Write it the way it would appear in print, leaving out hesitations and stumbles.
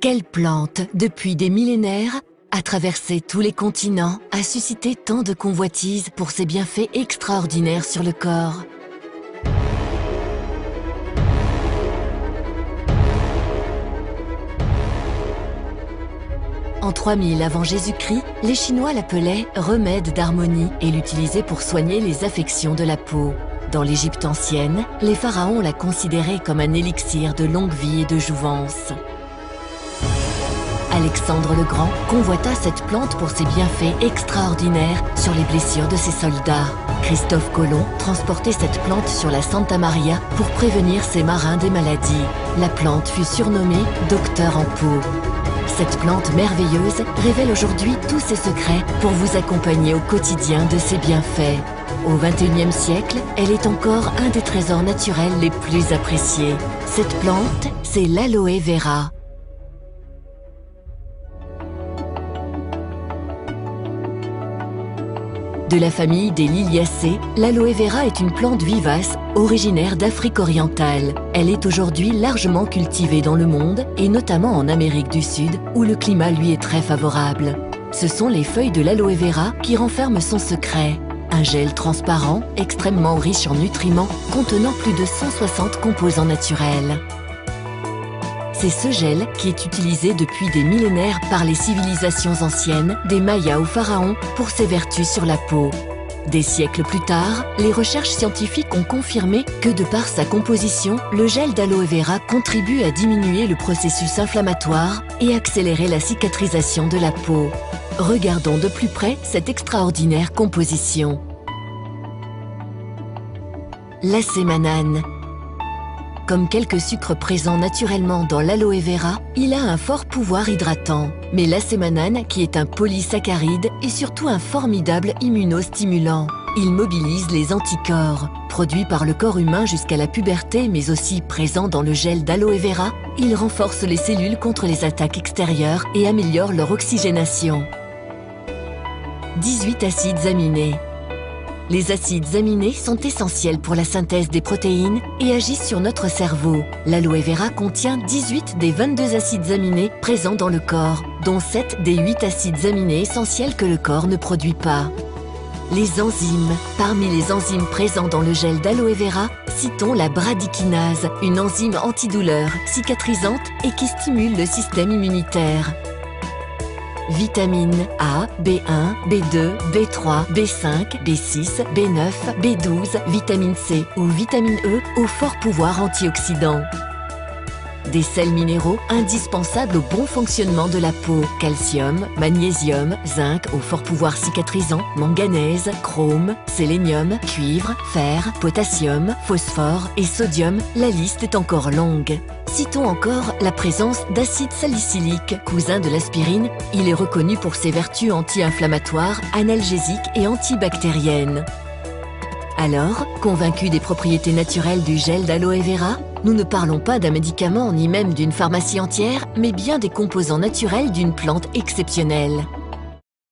Quelle plante, depuis des millénaires, a traversé tous les continents, a suscité tant de convoitises pour ses bienfaits extraordinaires sur le corps. En 3000 avant Jésus-Christ, les Chinois l'appelaient remède d'harmonie et l'utilisaient pour soigner les affections de la peau. Dans l'Égypte ancienne, les pharaons la considéraient comme un élixir de longue vie et de jouvence. Alexandre le Grand convoita cette plante pour ses bienfaits extraordinaires sur les blessures de ses soldats. Christophe Colomb transportait cette plante sur la Santa Maria pour prévenir ses marins des maladies. La plante fut surnommée « Docteur en peau ». Cette plante merveilleuse révèle aujourd'hui tous ses secrets pour vous accompagner au quotidien de ses bienfaits. Au XXIe siècle, elle est encore un des trésors naturels les plus appréciés. Cette plante, c'est l'aloe vera. De la famille des Liliacées, l'aloe vera est une plante vivace originaire d'Afrique orientale. Elle est aujourd'hui largement cultivée dans le monde et notamment en Amérique du Sud où le climat lui est très favorable. Ce sont les feuilles de l'aloe vera qui renferment son secret. Un gel transparent, extrêmement riche en nutriments, contenant plus de 160 composants naturels. C'est ce gel qui est utilisé depuis des millénaires par les civilisations anciennes, des Mayas aux pharaons, pour ses vertus sur la peau. Des siècles plus tard, les recherches scientifiques ont confirmé que de par sa composition, le gel d'aloe vera contribue à diminuer le processus inflammatoire et accélérer la cicatrisation de la peau. Regardons de plus près cette extraordinaire composition. L'acémanane. Comme quelques sucres présents naturellement dans l'aloe vera, il a un fort pouvoir hydratant. Mais l'acémanane, qui est un polysaccharide, est surtout un formidable immunostimulant. Il mobilise les anticorps. Produit par le corps humain jusqu'à la puberté, mais aussi présent dans le gel d'aloe vera, il renforce les cellules contre les attaques extérieures et améliore leur oxygénation. 18 acides aminés. Les acides aminés sont essentiels pour la synthèse des protéines et agissent sur notre cerveau. L'aloe vera contient 18 des 22 acides aminés présents dans le corps, dont 7 des 8 acides aminés essentiels que le corps ne produit pas. Les enzymes. Parmi les enzymes présents dans le gel d'aloe vera, citons la bradykinase, une enzyme antidouleur, cicatrisante et qui stimule le système immunitaire. Vitamines A, B1, B2, B3, B5, B6, B9, B12, vitamine C ou vitamine E au fort pouvoir antioxydant. Des sels minéraux indispensables au bon fonctionnement de la peau. Calcium, magnésium, zinc au fort pouvoir cicatrisant, manganèse, chrome, sélénium, cuivre, fer, potassium, phosphore et sodium, la liste est encore longue. Citons encore la présence d'acide salicylique, cousin de l'aspirine. Il est reconnu pour ses vertus anti-inflammatoires, analgésiques et antibactériennes. Alors, convaincus des propriétés naturelles du gel d'aloe vera, nous ne parlons pas d'un médicament ni même d'une pharmacie entière, mais bien des composants naturels d'une plante exceptionnelle.